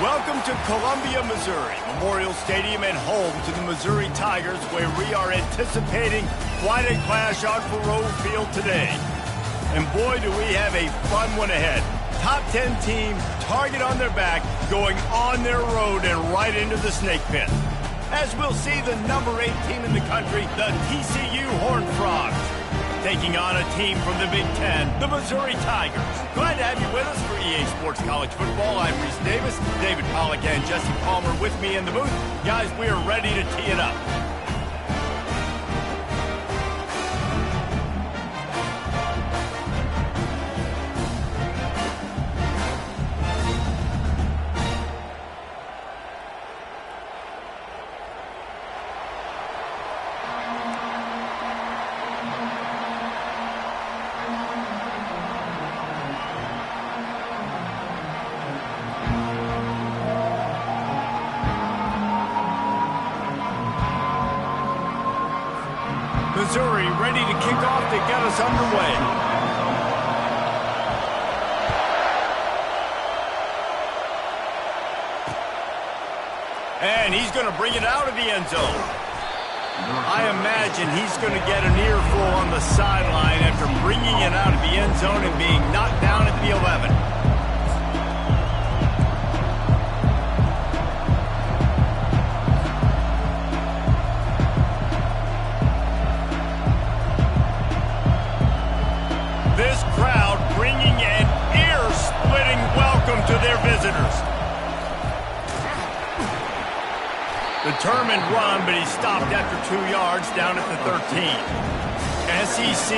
Welcome to Columbia, Missouri, Memorial Stadium and home to the Missouri Tigers, where we are anticipating quite a clash on Faroe Field today. And boy, do we have a fun one ahead. Top 10 team, target on their back, going on their road and right into the snake pit. As we'll see the number 8 team in the country, the TCU Horned Frogs, taking on a team from the Big Ten, the Missouri Tigers. Glad to have you with us for EA Sports College Football. I'm Reese Davis, David Pollack and Jesse Palmer with me in the booth. Guys, we are ready to tee it up. Missouri ready to kick off to get us underway. And he's going to bring it out of the end zone. I imagine he's going to get an earful on the sideline after bringing it out of the end zone and being knocked down at the 11. This crowd bringing an ear-splitting welcome to their visitors. Determined run, but he stopped after 2 yards down at the 13. SEC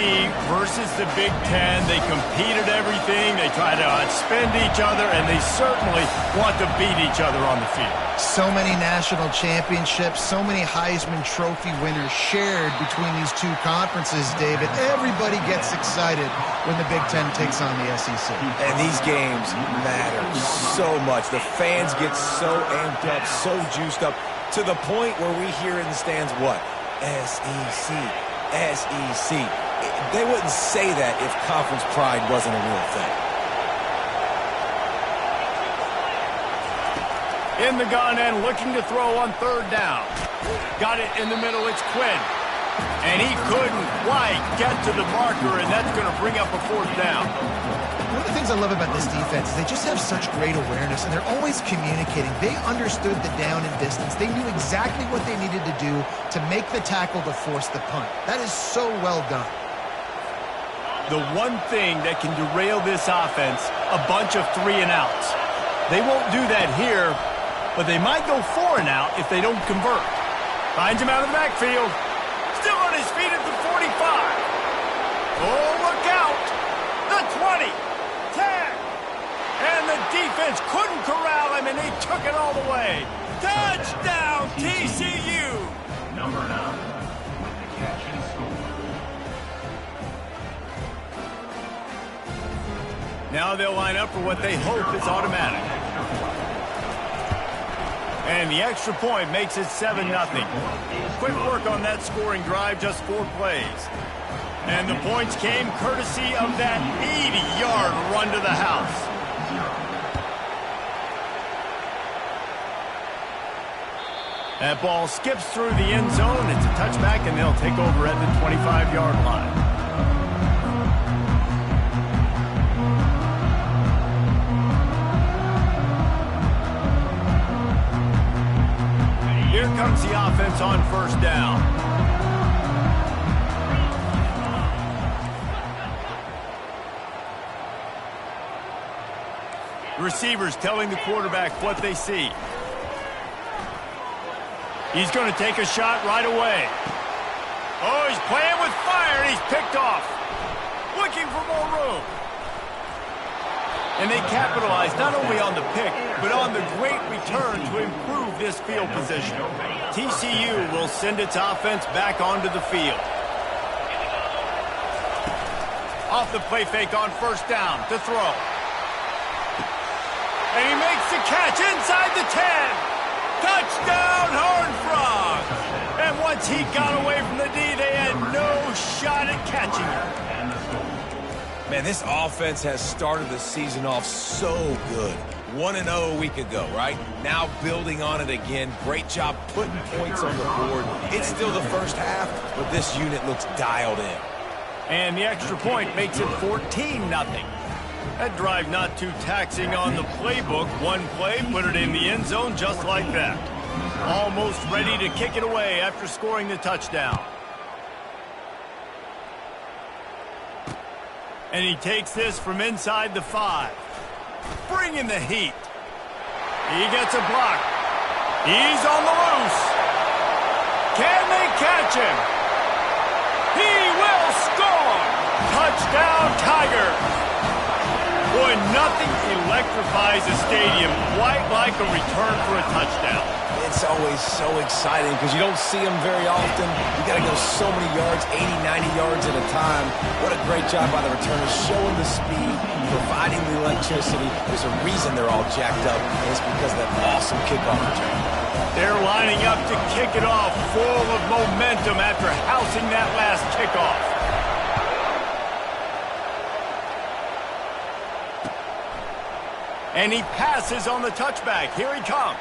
versus the Big Ten. They compete at everything. They try to outspend each other, and they certainly want to beat each other on the field. So many national championships, so many Heisman Trophy winners shared between these two conferences, David. Everybody gets excited when the Big Ten takes on the SEC. And these games matter so much. The fans get so amped up, so juiced up, to the point where we hear in the stands what? SEC, SEC. They wouldn't say that if conference pride wasn't a real thing. In the gun and looking to throw on 3rd down. Got it in the middle, it's Quinn. And he couldn't quite get to the marker, and that's going to bring up a 4th down. One of the things I love about this defense is they just have such great awareness, and they're always communicating. They understood the down and distance. They knew exactly what they needed to do to make the tackle to force the punt. That is so well done. The one thing that can derail this offense, a bunch of 3-and-outs. They won't do that here, but they might go 4-and-out if they don't convert. Finds him out of the backfield. Still on his feet at the 45. Oh, look out. The 20. 10. And the defense couldn't corral him, and they took it all the way. Touchdown, TCU. Number 9 with the catch and score. Now they'll line up for what they hope is automatic. And the extra point makes it 7-0. Quick work on that scoring drive, just 4 plays. And the points came courtesy of that 80-yard run to the house. That ball skips through the end zone. It's a touchback, and they'll take over at the 25-yard line. Here comes the offense on 1st down. Receivers telling the quarterback what they see. He's going to take a shot right away. Oh, he's playing with fire, and he's picked off. Looking for more room. And they capitalize not only on the pick, but on the great return to improve this field position. TCU will send its offense back onto the field. Off the play fake on 1st down to throw. And he makes the catch inside the 10. Touchdown, Horned Frogs. And once he got away from the D, they had no shot at catching him. Man, this offense has started the season off so good. 1-0 a week ago, right? Now building on it again. Great job putting points on the board. It's still the first half, but this unit looks dialed in. And the extra point makes it 14-0. That drive not too taxing on the playbook. One play, put it in the end zone just like that. Almost ready to kick it away after scoring the touchdown. And he takes this from inside the 5. Bringing the heat. He gets a block. He's on the loose. Can they catch him? He will score! Touchdown, Tigers! Boy, nothing electrifies a stadium quite like a return for a touchdown. It's always so exciting because you don't see them very often. You got to go so many yards, 80, 90 yards at a time. What a great job by the returners, showing the speed, providing the electricity. There's a reason they're all jacked up, and it's because of that awesome kickoff return. They're lining up to kick it off, full of momentum after housing that last kickoff. And he passes on the touchback. Here he comes.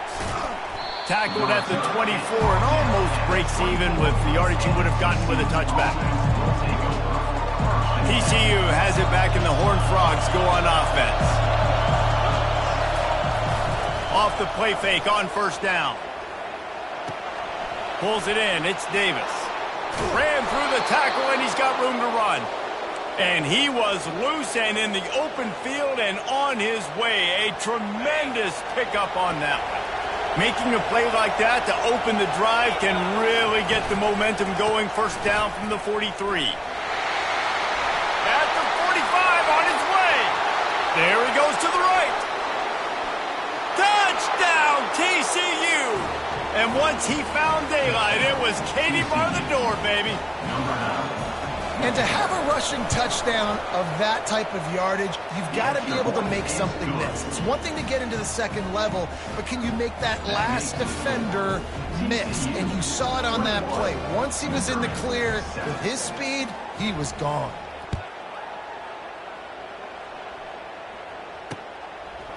Tackled at the 24 and almost breaks even with the yardage he would have gotten with a touchback. TCU has it back and the Horned Frogs go on offense. Off the play fake on first down. Pulls it in. It's Davis. Ran through the tackle and he's got room to run. And he was loose and in the open field and on his way. A tremendous pickup on that one. Making a play like that to open the drive can really get the momentum going. First down from the 43. At the 45 on his way. There he goes to the right. Touchdown, TCU! And once he found daylight, it was Katie bar the door, baby. And to have a rushing touchdown of that type of yardage, you've got to be able to make something miss. It's one thing to get into the second level, but can you make that last defender miss? And you saw it on that play. Once he was in the clear with his speed, he was gone.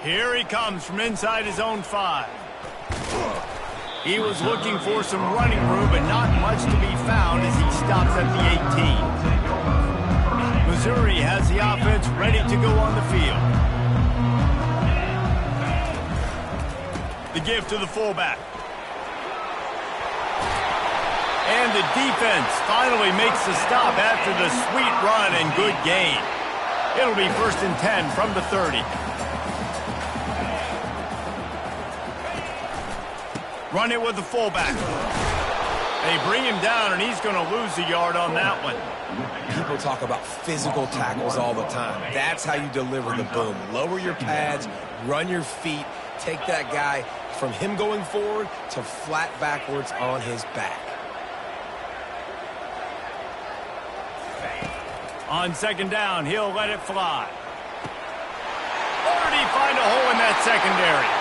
Here he comes from inside his own 5. He was looking for some running room, but not much to be found as he stops at the 18. Missouri has the offense ready to go on the field. The give to the fullback. And the defense finally makes the stop after the sweet run and good gain. It'll be 1st and 10 from the 30. Run it with the fullback. They bring him down, and he's going to lose a yard on that one. People talk about physical tackles all the time. That's how you deliver the boom. Lower your pads, run your feet, take that guy from him going forward to flat backwards on his back. On second down, he'll let it fly. Or did he find a hole in that secondary?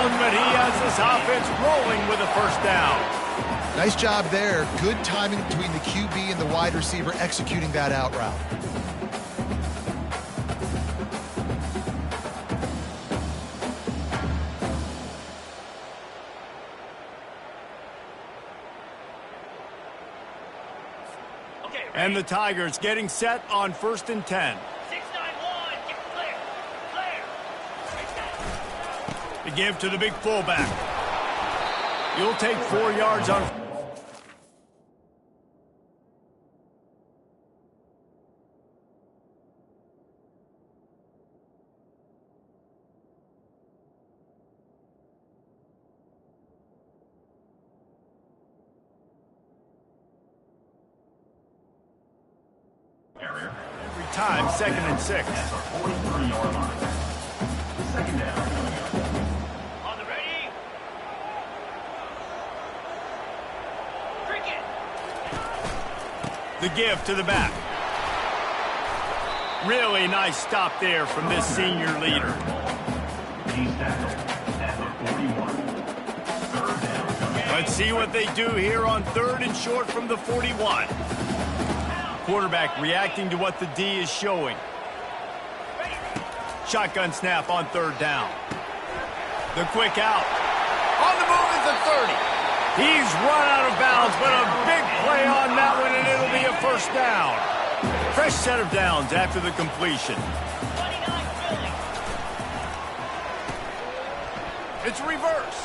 But he has this offense rolling with a first down. Nice job there. Good timing between the QB and the wide receiver executing that out route. And the Tigers getting set on 1st and 10. The give to the big fullback. You'll take 4 yards on. time, 2nd and 6. At the 43-yard line. Second down. On the ready. Cricket. The give to the back. Really nice stop there from this senior leader. He's tackled at the 41. Third down. Let's see what they do here on 3rd and short from the 41. Quarterback reacting to what the D is showing. Shotgun snap on 3rd down. The quick out. On the move is the 30. He's run out of bounds, but a big play on that one, and it'll be a first down. Fresh set of downs after the completion. It's reverse.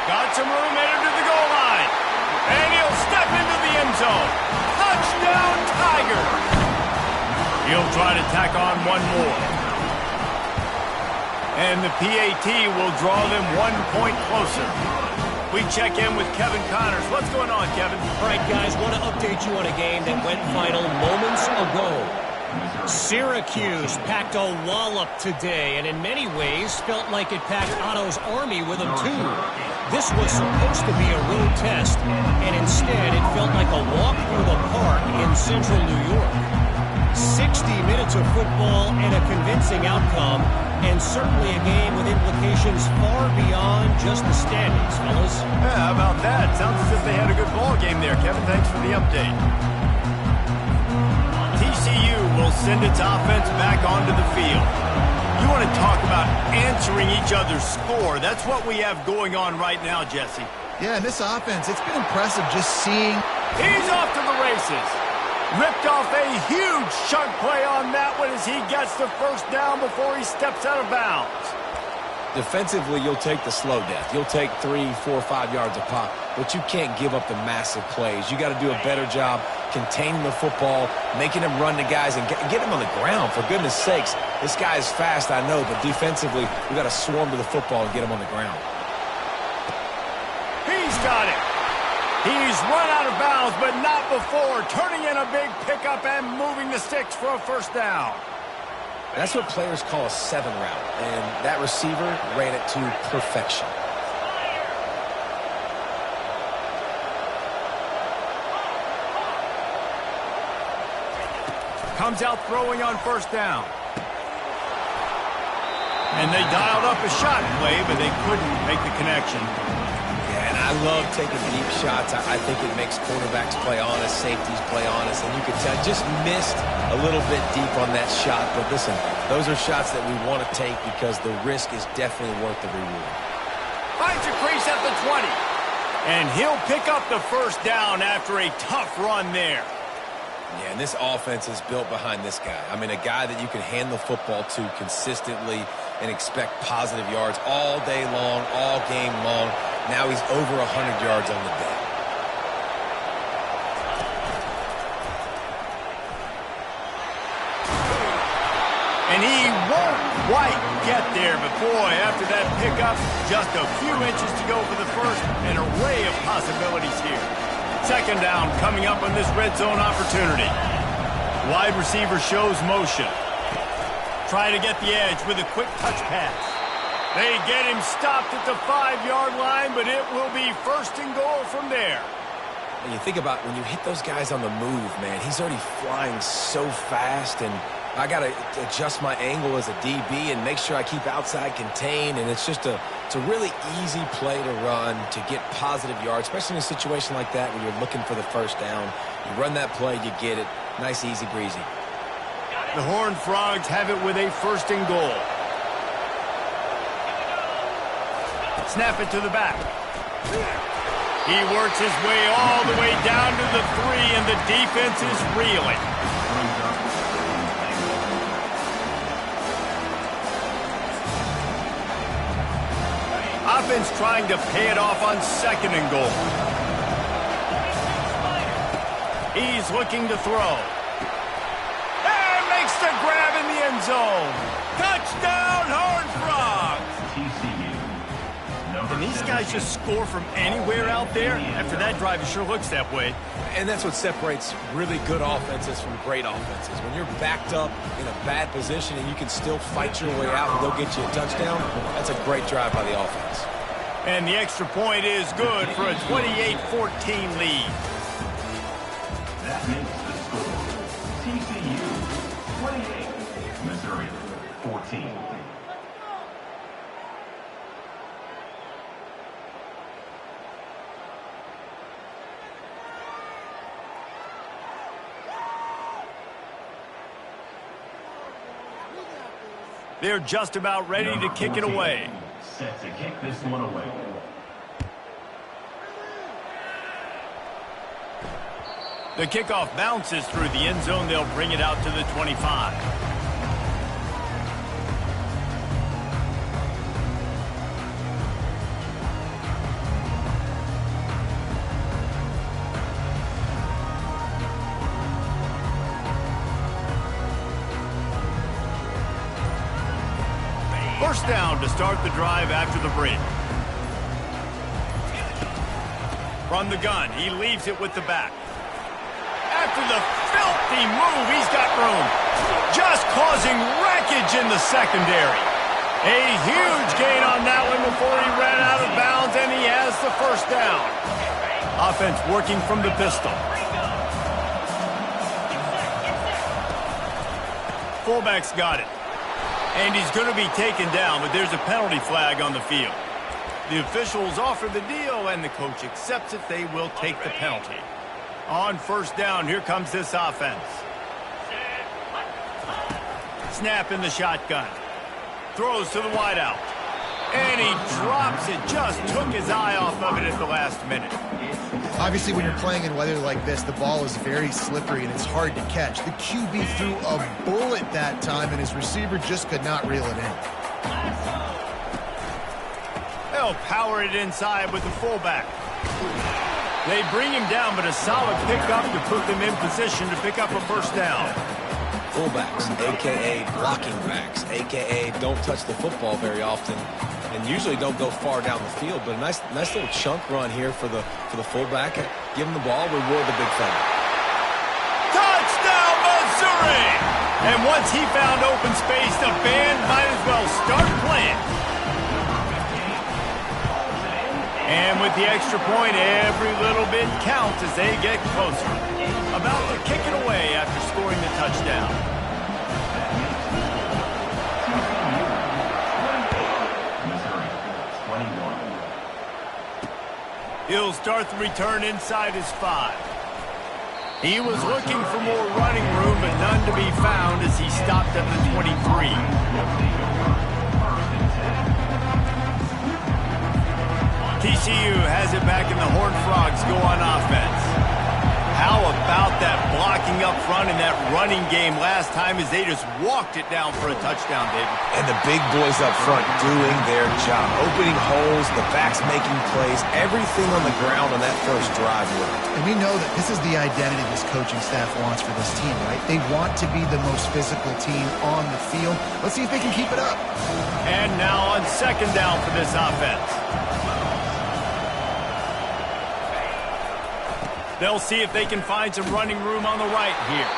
Got some room headed to the goal line. And he'll step into the end zone. Touchdown, Tigers. He'll try to tack on one more. And the PAT will draw them 1 point closer. We check in with Kevin Connors. What's going on, Kevin? All right, guys, want to update you on a game that went final moments ago. Syracuse packed a wallop today, and in many ways felt like it packed Otto's Army with them, too. This was supposed to be a road test, and instead it felt like a walk through the park in central New York. 60 minutes of football and a convincing outcome, and certainly a game with implications far beyond just the standings, fellas. Yeah, how about that? Sounds as if they had a good ball game there, Kevin. Thanks for the update. TCU will send its offense back onto the field. You want to talk about answering each other's score. That's what we have going on right now, Jesse. Yeah, and this offense, it's been impressive just seeing. He's off to the races. Ripped off a huge chunk play on that one as he gets the first down before he steps out of bounds. Defensively, you'll take the slow death. You'll take 3, 4, 5 yards a pop, but you can't give up the massive plays. You got to do a better job containing the football, making them run the guys, and get them on the ground. For goodness sakes, this guy is fast, I know, but defensively, we got to swarm to the football and get him on the ground. He's got it. He's run out of bounds, but not before turning in a big pickup and moving the sticks for a first down. That's what players call a 7 route, and that receiver ran it to perfection. Comes out throwing on first down. And they dialed up a shot play, but they couldn't make the connection. Yeah, and I love taking deep shots. I think it makes quarterbacks play honest, safeties play honest, and you could tell just missed a little bit deep on that shot. But listen, those are shots that we want to take because the risk is definitely worth the reward. Finds a crease at the 20. And he'll pick up the first down after a tough run there. Yeah, and this offense is built behind this guy. I mean, a guy that you can hand the football to consistently and expect positive yards all day long, all game long. Now he's over 100 yards on the day. And he won't quite get there, but boy, after that pickup, just a few inches to go for the first. An array of possibilities here. Second down coming up on this red zone opportunity. Wide receiver shows motion. Trying to get the edge with a quick touch pass. They get him stopped at the 5-yard line, but it will be first and goal from there. And you think about when you hit those guys on the move, man, he's already flying so fast, and I got to adjust my angle as a DB and make sure I keep outside contained, and it's a really easy play to run to get positive yards, especially in a situation like that where you're looking for the first down. You run that play, you get it. Nice, easy breezy. The Horned Frogs have it with a first and goal. Snap it to the back. He works his way all the way down to the 3, and the defense is reeling. Offense trying to pay it off on second and goal. He's looking to throw. And makes the grab in the end zone. Touchdown, Horned Frogs! TCU, number Can these guys just score from anywhere out there? After that drive, it sure looks that way. And that's what separates really good offenses from great offenses. When you're backed up in a bad position and you can still fight your way out and they'll get you a touchdown, that's a great drive by the offense. And the extra point is good for a 28-14 lead. That makes the score TCU 28, Missouri 14. They're just about ready to kick it away. Set to kick this one away. The kickoff bounces through the end zone. They'll bring it out to the 25. First down to start the drive after the break. From the gun, he leaves it with the back. After the filthy move, he's got room. Just causing wreckage in the secondary. A huge gain on that one before he ran out of bounds, and he has the first down. Offense working from the pistol. Fullback's got it. And he's going to be taken down, but there's a penalty flag on the field. The officials offer the deal, and the coach accepts it. They will take the penalty. On first down, here comes this offense. Snap in the shotgun. Throws to the wideout. And he drops it. Just took his eye off of it at the last minute. Obviously, when you're playing in weather like this, the ball is very slippery and it's hard to catch. The QB threw a bullet that time, and his receiver just could not reel it in. They'll power it inside with the fullback. They bring him down, but a solid pickup to put them in position to pick up a first down. Fullbacks, a.k.a. blocking backs, a.k.a. don't touch the football very often and usually don't go far down the field. But a nice little chunk run here for the fullback. Give him the ball, reward the big fella. Touchdown, Missouri! And once he found open space, the band might as well start playing. And with the extra point, every little bit counts as they get closer. About to kick it away after scoring the touchdown. He'll start the return inside his 5. He was looking for more running room, but none to be found as he stopped at the 23. TCU has it back, and the Horned Frogs go on offense. How about that blocking up front in that running game last time as they just walked it down for a touchdown, David? And the big boys up front doing their job. Opening holes, the backs making plays, everything on the ground on that first drive worked. And we know that this is the identity this coaching staff wants for this team, right? They want to be the most physical team on the field. Let's see if they can keep it up. And now on second down for this offense. They'll see if they can find some running room on the right here.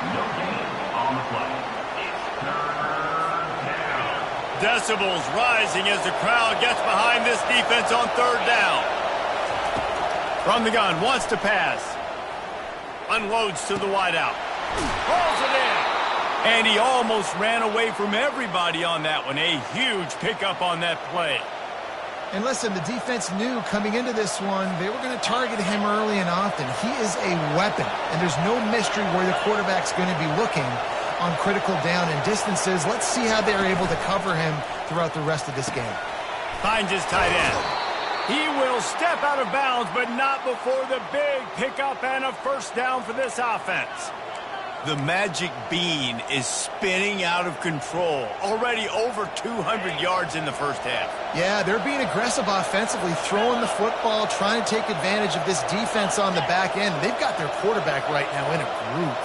No gain on the play. It's third down. Decibels rising as the crowd gets behind this defense on third down. From the gun, wants to pass. Unloads to the wideout. Pulls it in. And he almost ran away from everybody on that one. A huge pickup on that play. And listen, the defense knew coming into this one, they were going to target him early and often. He is a weapon, and there's no mystery where the quarterback's going to be looking on critical down and distances. Let's see how they're able to cover him throughout the rest of this game. Finds his tight end. He will step out of bounds, but not before the big pickup and a first down for this offense. The magic bean is spinning out of control. Already over 200 yards in the first half. Yeah, they're being aggressive offensively, throwing the football, trying to take advantage of this defense on the back end. They've got their quarterback right now in a groove.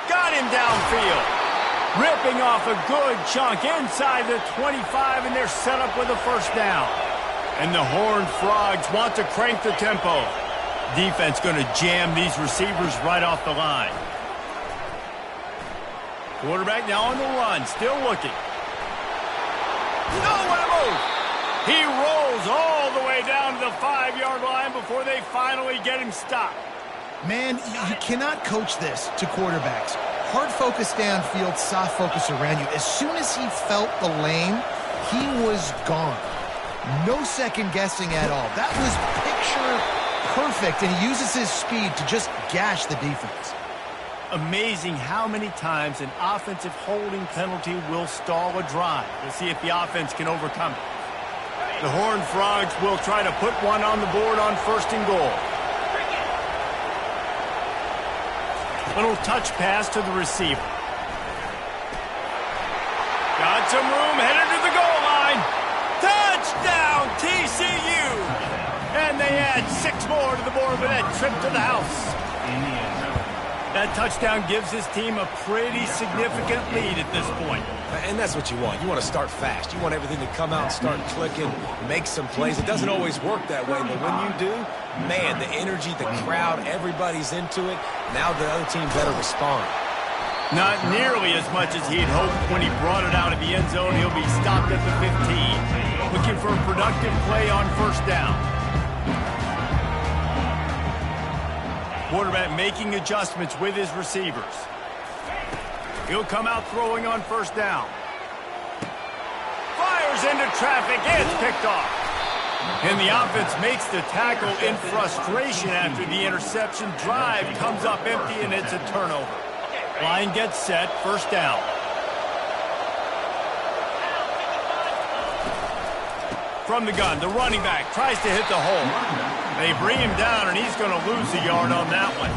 Got him downfield. Ripping off a good chunk inside the 25, and they're set up with a first down. And the Horned Frogs want to crank the tempo. Defense going to jam these receivers right off the line. Quarterback now on the run, still looking. Nowhere to move. He rolls all the way down to the 5-yard line before they finally get him stopped. Man, you cannot coach this to quarterbacks. Hard focus downfield, soft focus around you. As soon as he felt the lane, he was gone. No second guessing at all. That was picture perfect, and he uses his speed to just gash the defense. Amazing how many times an offensive holding penalty will stall a drive. We'll see if the offense can overcome it. The Horned Frogs will try to put one on the board on 1st and goal. Little touch pass to the receiver. Got some room, headed to the goal line. Touchdown, TCU! And they add 6 more to the board with that trip to the house. That touchdown gives his team a pretty significant lead at this point. And that's what you want. You want to start fast. You want everything to come out and start clicking, make some plays. It doesn't always work that way, but when you do, man, the energy, the crowd, everybody's into it. Now the other team better respond. Not nearly as much as he'd hoped when he brought it out of the end zone. He'll be stopped at the 15. Looking for a productive play on 1st down. Quarterback making adjustments with his receivers. He'll come out throwing on 1st down. Fires into traffic. It's picked off. And the offense makes the tackle in frustration after the interception. Drive comes up empty, and it's a turnover. Line gets set. 1st down. From the gun, the running back tries to hit the hole. They bring him down, and he's going to lose a yard on that one.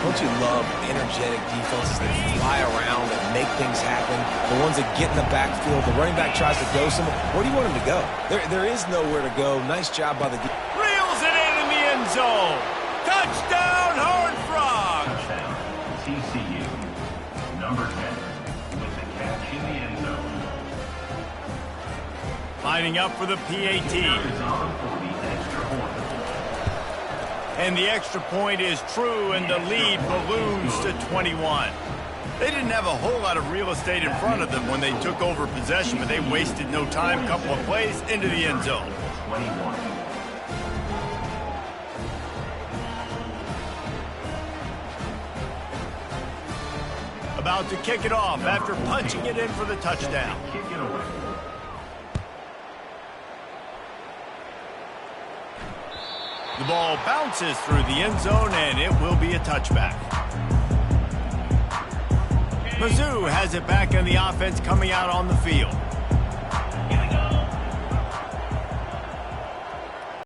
Don't you love energetic defenses that fly around and make things happen? The ones that get in the backfield, the running back tries to go somewhere. Where do you want him to go? There is nowhere to go. Nice job by the defense. Reels it in the end zone. Touchdown, Horned Frogs. Touchdown, TCU. Number 10 with the catch in the end zone. Lining up for the PAT. Is on for the extra point. And the extra point is true, and the lead balloons to 21. They didn't have a whole lot of real estate in front of them when they took over possession, but they wasted no time. Couple of plays into the end zone. 21. About to kick it off after punching it in for the touchdown. Kick it away. The ball bounces through the end zone, and it will be a touchback. Mizzou has it back in the offense coming out on the field.